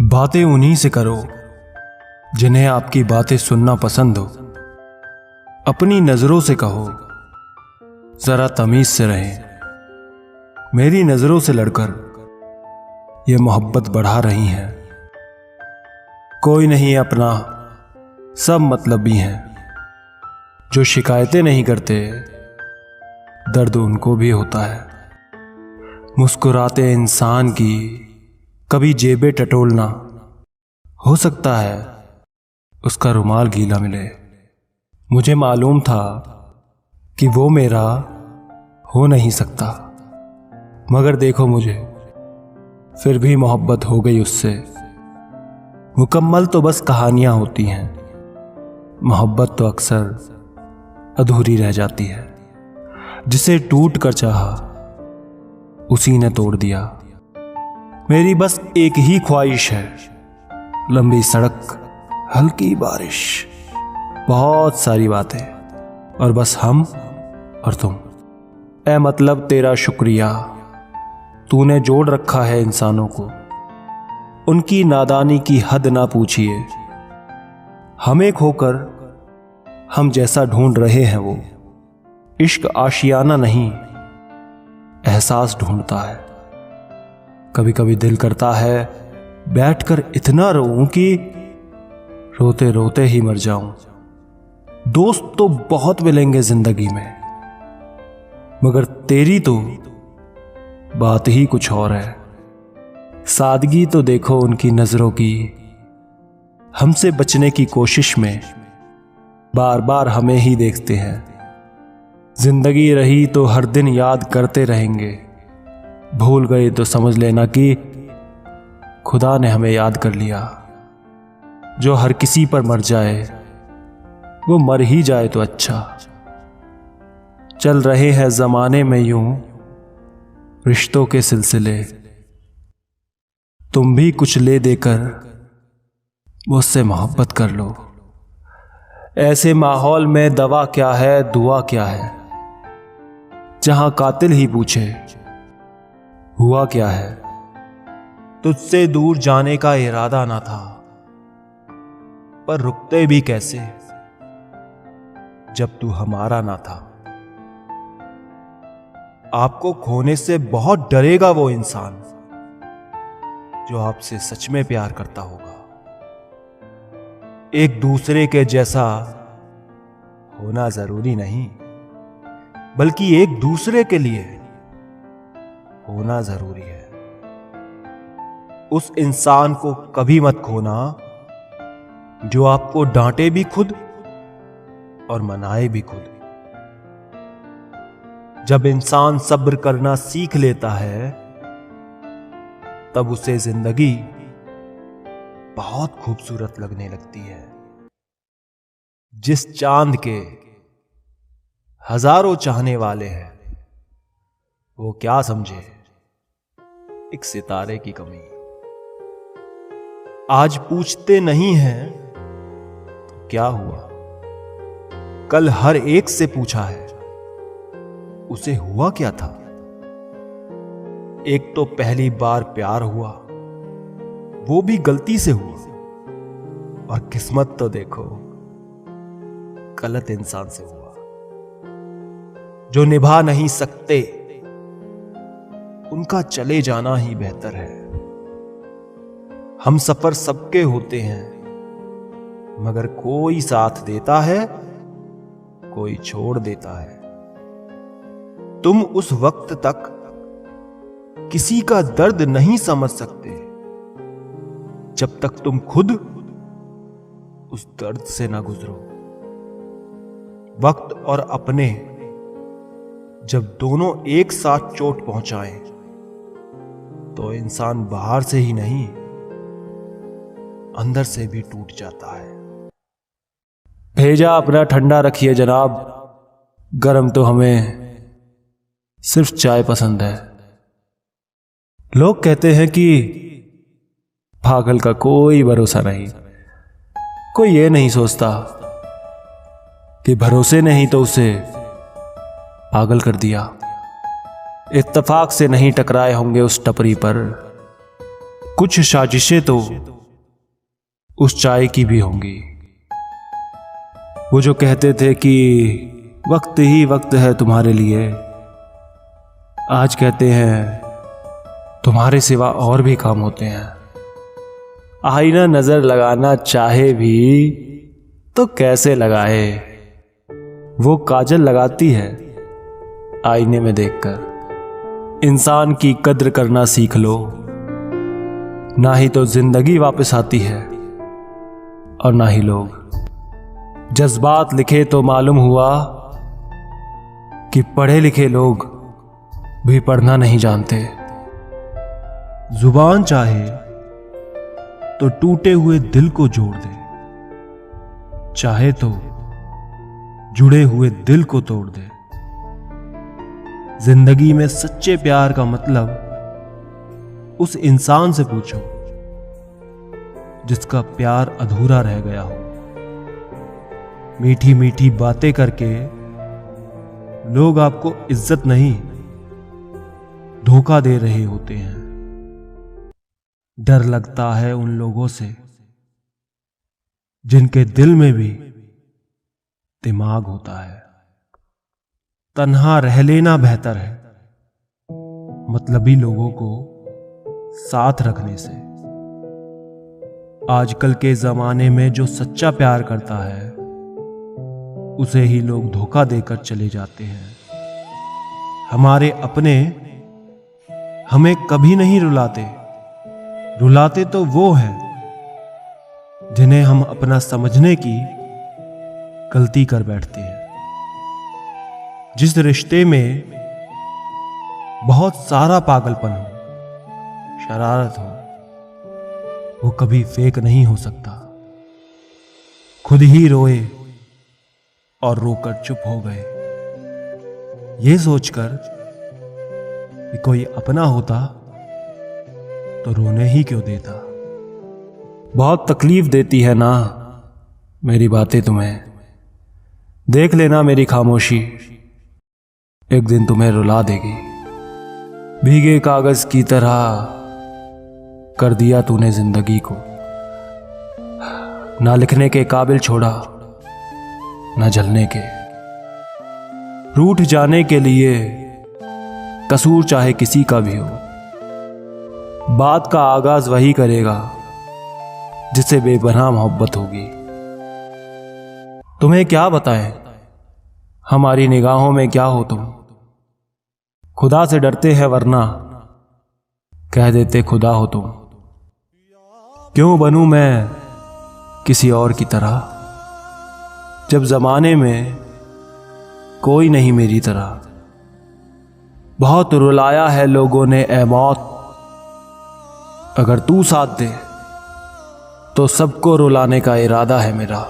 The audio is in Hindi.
बातें उन्हीं से करो जिन्हें आपकी बातें सुनना पसंद हो। अपनी नजरों से कहो, जरा तमीज से रहें। मेरी नजरों से लड़कर ये मोहब्बत बढ़ा रही हैं। कोई नहीं अपना, सब मतलबी हैं। जो शिकायतें नहीं करते, दर्द उनको भी होता है। मुस्कुराते इंसान की कभी जेबें टटोलना, हो सकता है उसका रुमाल गीला मिले। मुझे मालूम था कि वो मेरा हो नहीं सकता, मगर देखो मुझे, फिर भी मोहब्बत हो गई उससे। मुकम्मल तो बस कहानियां होती हैं, मोहब्बत तो अक्सर अधूरी रह जाती है। जिसे टूट कर चाहा उसी ने तोड़ दिया। मेरी बस एक ही ख्वाहिश है, लंबी सड़क, हल्की बारिश, बहुत सारी बातें और बस हम और तुम। ए मतलब तेरा शुक्रिया, तूने जोड़ रखा है इंसानों को। उनकी नादानी की हद ना पूछिए। हमें खोकर हम जैसा ढूंढ रहे हैं वो इश्क आशियाना नहीं, एहसास ढूंढता है। कभी कभी दिल करता है बैठकर इतना रोऊं कि रोते रोते ही मर जाऊं। दोस्त तो बहुत मिलेंगे जिंदगी में, मगर तेरी तो बात ही कुछ और है। सादगी तो देखो उनकी नजरों की, हमसे बचने की कोशिश में बार बार हमें ही देखते हैं। जिंदगी रही तो हर दिन याद करते रहेंगे। भूल गए तो समझ लेना कि खुदा ने हमें याद कर लिया। जो हर किसी पर मर जाए वो मर ही जाए तो अच्छा। चल रहे हैं जमाने में यूं रिश्तों के सिलसिले। तुम भी कुछ ले देकर मुझसे मोहब्बत कर लो। ऐसे माहौल में दवा क्या है, दुआ क्या है, जहां कातिल ही पूछे हुआ क्या है। तुझसे दूर जाने का इरादा ना था, पर रुकते भी कैसे जब तू हमारा ना था। आपको खोने से बहुत डरेगा वो इंसान जो आपसे सच में प्यार करता होगा। एक दूसरे के जैसा होना जरूरी नहीं, बल्कि एक दूसरे के लिए होना जरूरी है। उस इंसान को कभी मत खोना जो आपको डांटे भी खुद और मनाए भी खुद। जब इंसान सब्र करना सीख लेता है, तब उसे जिंदगी बहुत खूबसूरत लगने लगती है। जिस चांद के हजारों चाहने वाले हैं, वो क्या समझे एक सितारे की कमी। आज पूछते नहीं हैं तो क्या हुआ, कल हर एक से पूछा है उसे हुआ क्या था। एक तो पहली बार प्यार हुआ, वो भी गलती से हुआ, और किस्मत तो देखो गलत इंसान से हुआ। जो निभा नहीं सकते उनका चले जाना ही बेहतर है। हम सफर सबके होते हैं, मगर कोई साथ देता है, कोई छोड़ देता है। तुम उस वक्त तक किसी का दर्द नहीं समझ सकते जब तक तुम खुद उस दर्द से ना गुजरो। वक्त और अपने जब दोनों एक साथ चोट पहुंचाएं, तो इंसान बाहर से ही नहीं, अंदर से भी टूट जाता है। भेजा अपना ठंडा रखिए जनाब, गरम तो हमें सिर्फ चाय पसंद है। लोग कहते हैं कि पागल का कोई भरोसा नहीं। कोई ये नहीं सोचता कि भरोसे नहीं तो उसे पागल कर दिया। इत्तेफाक से नहीं टकराए होंगे उस टपरी पर, कुछ साजिशें तो उस चाय की भी होंगी। वो जो कहते थे कि वक्त ही वक्त है तुम्हारे लिए, आज कहते हैं तुम्हारे सिवा और भी काम होते हैं। आईना नजर लगाना चाहे भी तो कैसे लगाए, वो काजल लगाती है आईने में देखकर। इंसान की कद्र करना सीख लो, ना ही तो जिंदगी वापस आती है और ना ही लोग। जज्बात लिखे तो मालूम हुआ कि पढ़े लिखे लोग भी पढ़ना नहीं जानते। जुबान चाहे तो टूटे हुए दिल को जोड़ दे, चाहे तो जुड़े हुए दिल को तोड़ दे। जिंदगी में सच्चे प्यार का मतलब उस इंसान से पूछो जिसका प्यार अधूरा रह गया हो। मीठी मीठी बातें करके लोग आपको इज्जत नहीं, धोखा दे रहे होते हैं। डर लगता है उन लोगों से जिनके दिल में भी दिमाग होता है। तन्हा रह लेना बेहतर है मतलबी लोगों को साथ रखने से। आजकल के जमाने में जो सच्चा प्यार करता है उसे ही लोग धोखा देकर चले जाते हैं। हमारे अपने हमें कभी नहीं रुलाते, रुलाते तो वो है जिन्हें हम अपना समझने की गलती कर बैठते हैं। जिस रिश्ते में बहुत सारा पागलपन हो, शरारत हो, वो कभी फेक नहीं हो सकता। खुद ही रोए और रोकर चुप हो गए, ये सोचकर कि कोई अपना होता तो रोने ही क्यों देता। बहुत तकलीफ देती है ना मेरी बातें तुम्हें, देख लेना मेरी खामोशी एक दिन तुम्हें रुला देगी। भीगे कागज की तरह कर दिया तूने जिंदगी को, ना लिखने के काबिल छोड़ा ना जलने के। रूठ जाने के लिए कसूर चाहे किसी का भी हो, बात का आगाज वही करेगा जिससे बेपनाह मोहब्बत होगी। तुम्हें क्या बताएं हमारी निगाहों में क्या हो तुम। खुदा से डरते हैं वरना कह देते खुदा हो तुम। क्यों बनूं मैं किसी और की तरह, जब जमाने में कोई नहीं मेरी तरह। बहुत रुलाया है लोगों ने ए मौत, अगर तू साथ दे तो सबको रुलाने का इरादा है मेरा।